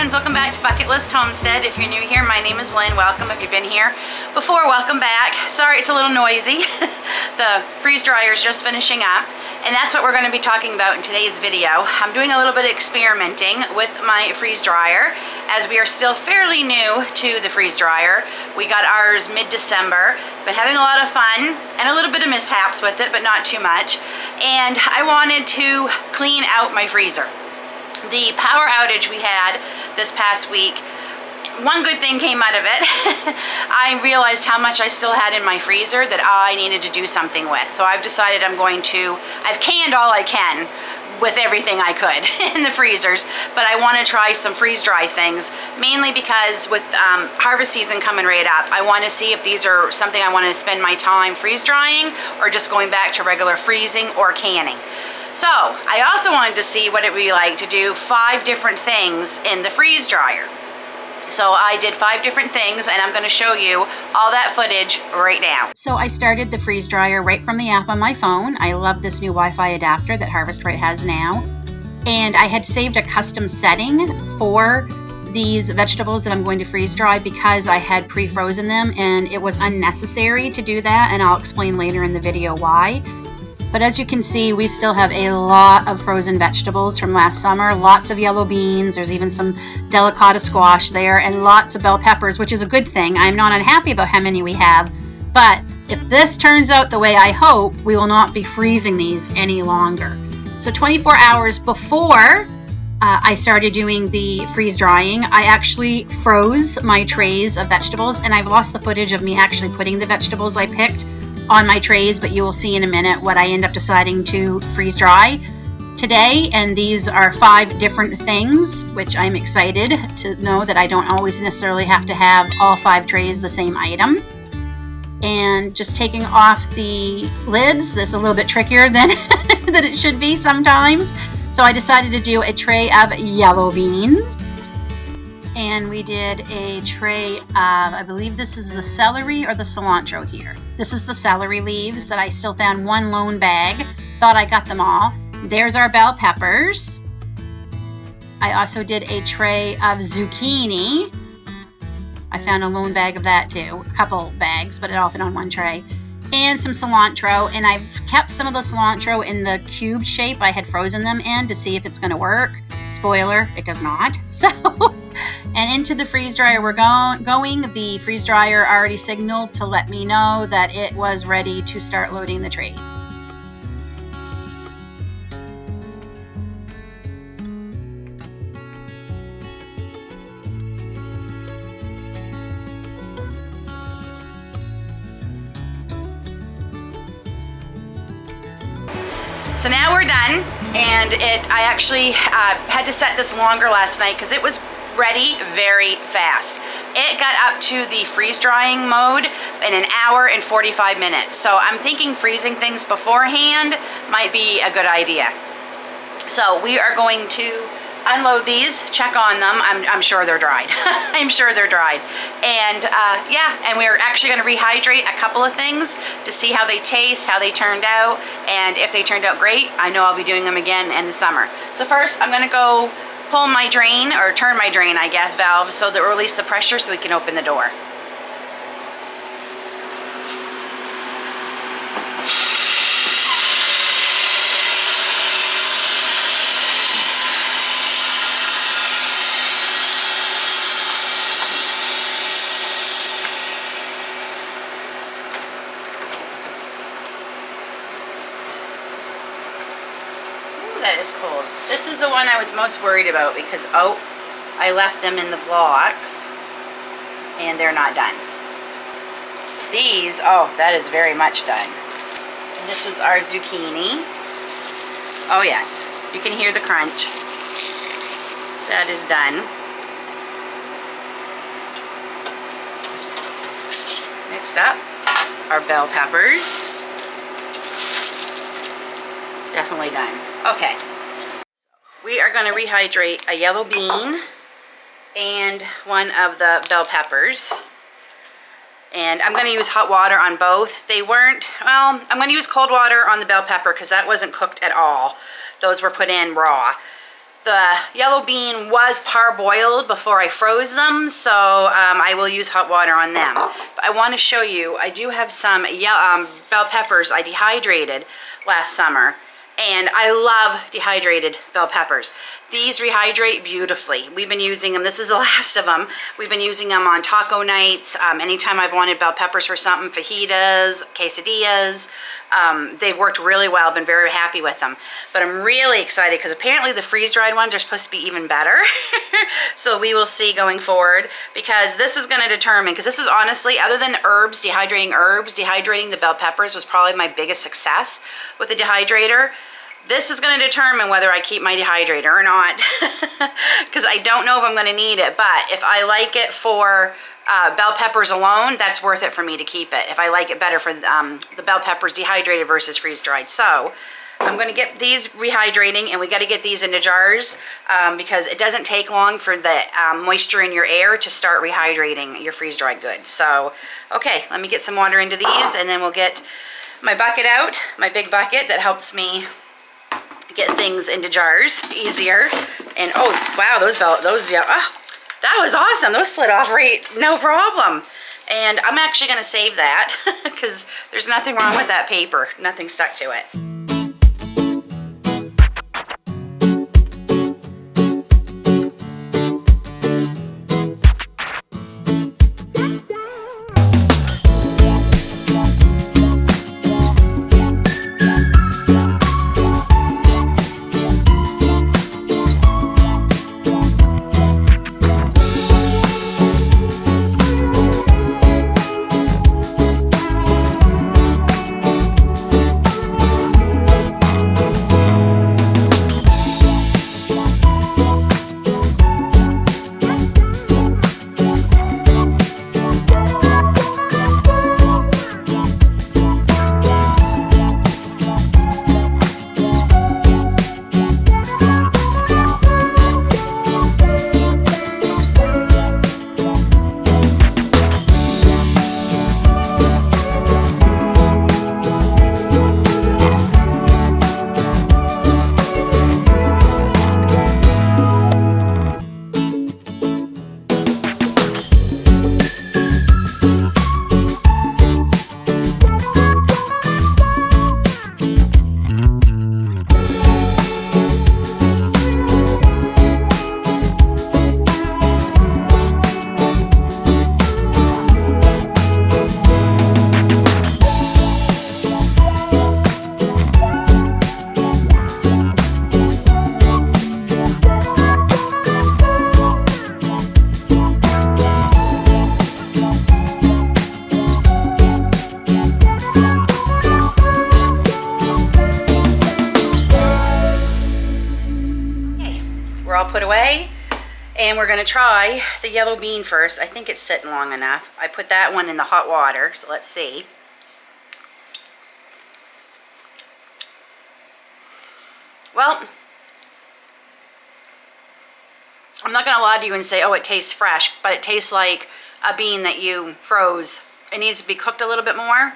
friends, welcome back to Bucket List Homestead. If you're new here, my name is Lynn. Welcome. If you've been here before, welcome back. Sorry it's a little noisy. The freeze dryer is just finishing up, and that's what we're going to be talking about in today's video. I'm doing a little bit of experimenting with my freeze dryer as we are still fairly new to the freeze dryer. We got ours mid-December, been having a lot of fun and a little bit of mishaps with it, but not too much. And I wanted to clean out my freezer. The power outage we had this past week, one good thing came out of it. I realized how much I still had in my freezer that I needed to do something with. So I've decided I've canned all I can with everything I could in the freezers, but I want to try some freeze dry things, mainly because with harvest season coming right up, I want to see if these are something I want to spend my time freeze drying or just going back to regular freezing or canning. So I also wanted to see what it would be like to do 5 different things in the freeze dryer. So I did 5 different things, and I'm going to show you all that footage right now. So I started the freeze dryer right from the app on my phone. I love this new Wi-Fi adapter that Harvest Right has now. And I had saved a custom setting for these vegetables that I'm going to freeze dry because I had pre-frozen them, and it was unnecessary to do that, and I'll explain later in the video why. But as you can see, we still have a lot of frozen vegetables from last summer, lots of yellow beans, there's even some delicata squash there, and lots of bell peppers, which is a good thing. I'm not unhappy about how many we have, but if this turns out the way I hope, we will not be freezing these any longer. So 24 hours before I started doing the freeze drying, I actually froze my trays of vegetables, and I've lost the footage of me actually putting the vegetables I picked on my trays, but you will see in a minute what I end up deciding to freeze dry today. And these are 5 different things, which I'm excited to know that I don't always necessarily have to have all 5 trays the same item. And just taking off the lids, that's a little bit trickier than than it should be sometimes. So I decided to do a tray of yellow beans. And we did a tray of, I believe this is the celery or the cilantro here. This is the celery leaves that I still found one lone bag. Thought I got them all. There's our bell peppers. I also did a tray of zucchini. I found a lone bag of that too. A couple bags, but it all fit on one tray. And some cilantro, and I've kept some of the cilantro in the cube shape I had frozen them in to see if it's going to work. Spoiler, it does not. So, and into the freeze dryer we're going. The freeze dryer already signaled to let me know that it was ready to start loading the trays. So now we're done, and I actually had to set this longer last night because it was ready very fast. It got up to the freeze drying mode in 1 hour and 45 minutes. So I'm thinking freezing things beforehand might be a good idea. So we are going to unload these, check on them. I'm sure they're dried. I'm sure they're dried. And yeah, and we're actually going to rehydrate a couple of things to see how they taste, how they turned out, and if they turned out great, I know I'll be doing them again in the summer. So first, I'm going to go pull my drain, or turn my drain, I guess, valve so that it will release the pressure so we can open the door. That is cold. This is the one I was most worried about because, oh, I left them in the blocks and they're not done. These, oh, that is very much done. And this was our zucchini. Oh yes, you can hear the crunch. That is done. Next up, our bell peppers. Definitely done. Okay, we are going to rehydrate a yellow bean and one of the bell peppers. And I'm going to use hot water on both. They weren't, well, I'm going to use cold water on the bell pepper because that wasn't cooked at all. Those were put in raw. The yellow bean was parboiled before I froze them, so I will use hot water on them. But I want to show you, I do have some bell peppers I dehydrated last summer, and I love dehydrated bell peppers. These rehydrate beautifully. We've been using them, this is the last of them. We've been using them on taco nights, anytime I've wanted bell peppers for something, fajitas, quesadillas. They've worked really well, I've been very happy with them. But I'm really excited because apparently the freeze-dried ones are supposed to be even better. So we will see going forward, because this is gonna determine, because this is honestly, other than herbs, dehydrating the bell peppers was probably my biggest success with the dehydrator. This is going to determine whether I keep my dehydrator or not, because I don't know if I'm going to need it. But if I like it for bell peppers alone, that's worth it for me to keep it. If I like it better for the bell peppers dehydrated versus freeze-dried. So I'm going to get these rehydrating, and we got to get these into jars because it doesn't take long for the moisture in your air to start rehydrating your freeze-dried goods. So, okay, let me get some water into these, and then we'll get my bucket out, my big bucket that helps me get things into jars easier. And oh wow, that was awesome. Those slid off right, no problem. And I'm actually going to save that because there's nothing wrong with that paper. Nothing stuck to it. Put away, and we're going to try the yellow bean first. I think it's sitting long enough. I put that one in the hot water, so let's see. Well, I'm not going to lie to you and say, oh, it tastes fresh, but it tastes like a bean that you froze. It needs to be cooked a little bit more,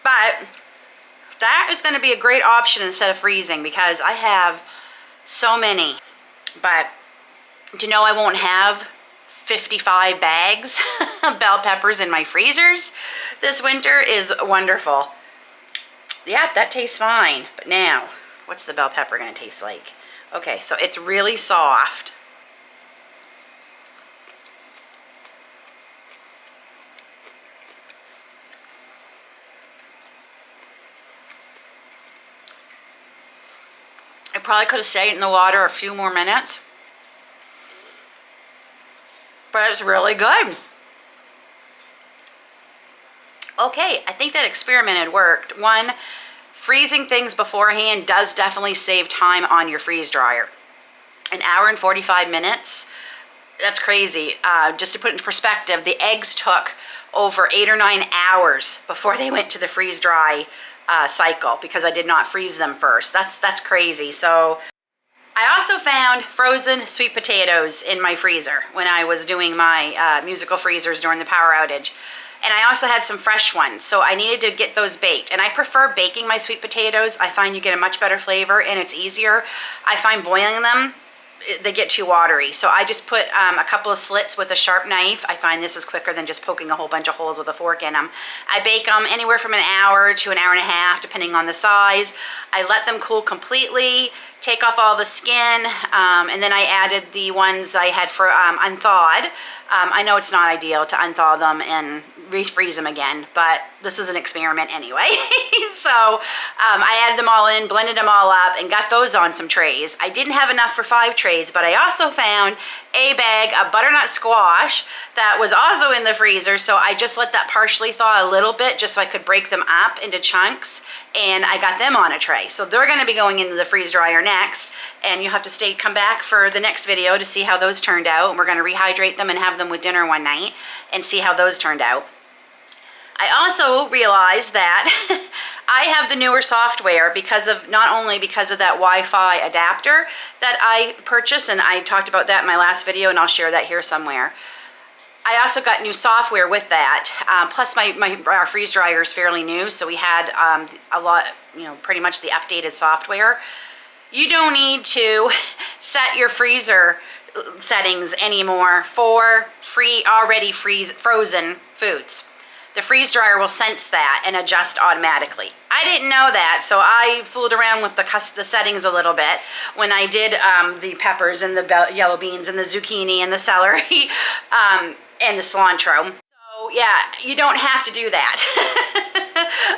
but that is going to be a great option instead of freezing, because I have so many. But do you know I won't have 55 bags of bell peppers in my freezers this winter? Is wonderful. Yeah, that tastes fine. But now, what's the bell pepper going to taste like? Okay, so it's really soft. I probably could have stayed in the water a few more minutes, but it's really good. Okay, I think that experiment had worked. One, freezing things beforehand does definitely save time on your freeze dryer. An hour and 45 minutes, that's crazy. Just to put it into perspective, the eggs took over 8 or 9 hours before they went to the freeze dry cycle, because I did not freeze them first. That's crazy. So I also found frozen sweet potatoes in my freezer when I was doing my musical freezers during the power outage. And I also had some fresh ones, so I needed to get those baked. And I prefer baking my sweet potatoes. I find you get a much better flavor and it's easier. I find boiling them, they get too watery. So I just put a couple of slits with a sharp knife. I find this is quicker than just poking a whole bunch of holes with a fork in them. I bake them anywhere from an hour to an hour and a half, depending on the size. I let them cool completely, take off all the skin, and then I added the ones I had for unthawed. I know it's not ideal to unthaw them and refreeze them again, but this is an experiment anyway. So I added them all in, blended them all up, and got those on some trays. I didn't have enough for 5 trays, but I also found a bag of butternut squash that was also in the freezer, so I just let that partially thaw a little bit just so I could break them up into chunks, and I got them on a tray. So they're going to be going into the freeze dryer next, and you'll have to come back for the next video to see how those turned out. And we're going to rehydrate them and have them with dinner one night and see how those turned out. I also realized that I have the newer software not only because of that Wi-Fi adapter that I purchased, and I talked about that in my last video, and I'll share that here somewhere. I also got new software with that. Plus our freeze dryer is fairly new, so we had a lot, pretty much the updated software. You don't need to set your freezer settings anymore for already frozen foods. The freeze dryer will sense that and adjust automatically. I didn't know that, so I fooled around with the settings a little bit when I did the peppers and the yellow beans and the zucchini and the celery and the cilantro. So yeah, you don't have to do that.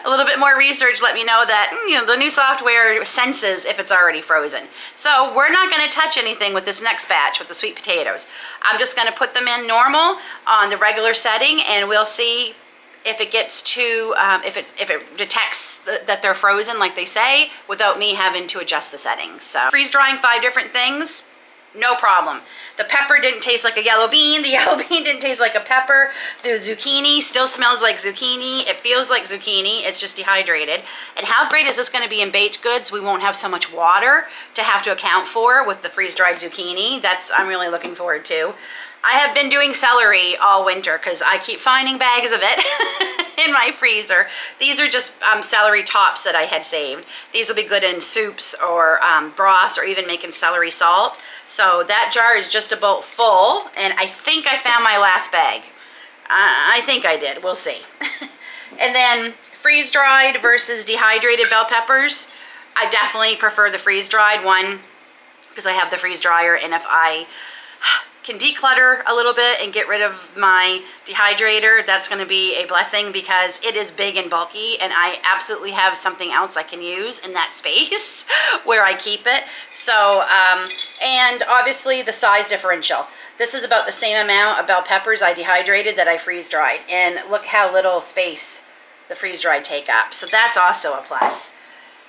A little bit more research let me know that the new software senses if it's already frozen. So we're not going to touch anything with this next batch with the sweet potatoes. I'm just going to put them in normal on the regular setting, and we'll see if it gets too, if it detects that they're frozen like they say, without me having to adjust the settings. So freeze drying 5 different things, no problem. The pepper didn't taste like a yellow bean. The yellow bean didn't taste like a pepper. The zucchini still smells like zucchini. It feels like zucchini. It's just dehydrated. And how great is this going to be in baked goods? We won't have so much water to have to account for with the freeze-dried zucchini. I'm really looking forward to. I have been doing celery all winter because I keep finding bags of it in my freezer. These are just celery tops that I had saved. These will be good in soups or broths or even making celery salt. So that jar is just about full, and I think I found my last bag. I think I did. We'll see. And then freeze-dried versus dehydrated bell peppers. I definitely prefer the freeze-dried one because I have the freeze dryer, and if I can declutter a little bit and get rid of my dehydrator, that's going to be a blessing because it is big and bulky, and I absolutely have something else I can use in that space where I keep it. So and obviously the size differential. This is about the same amount of bell peppers I dehydrated that I freeze dried, and look how little space the freeze dried take up. So that's also a plus.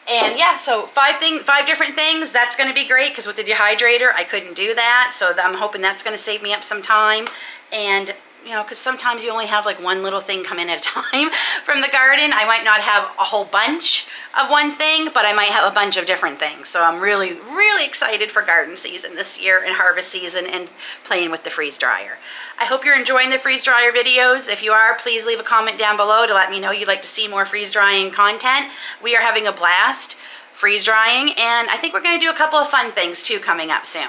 And yeah, so 5 different things. That's going to be great because with the dehydrator, I couldn't do that. So I'm hoping that's going to save me up some time. And because sometimes you only have like one little thing come in at a time from the garden. I might not have a whole bunch of one thing, but I might have a bunch of different things. So I'm really, really excited for garden season this year and harvest season and playing with the freeze dryer. I hope you're enjoying the freeze dryer videos. If you are, please leave a comment down below to let me know you'd like to see more freeze drying content. We are having a blast freeze drying, and I think we're going to do a couple of fun things too coming up soon.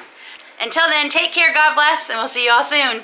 Until then, take care, God bless, and we'll see you all soon.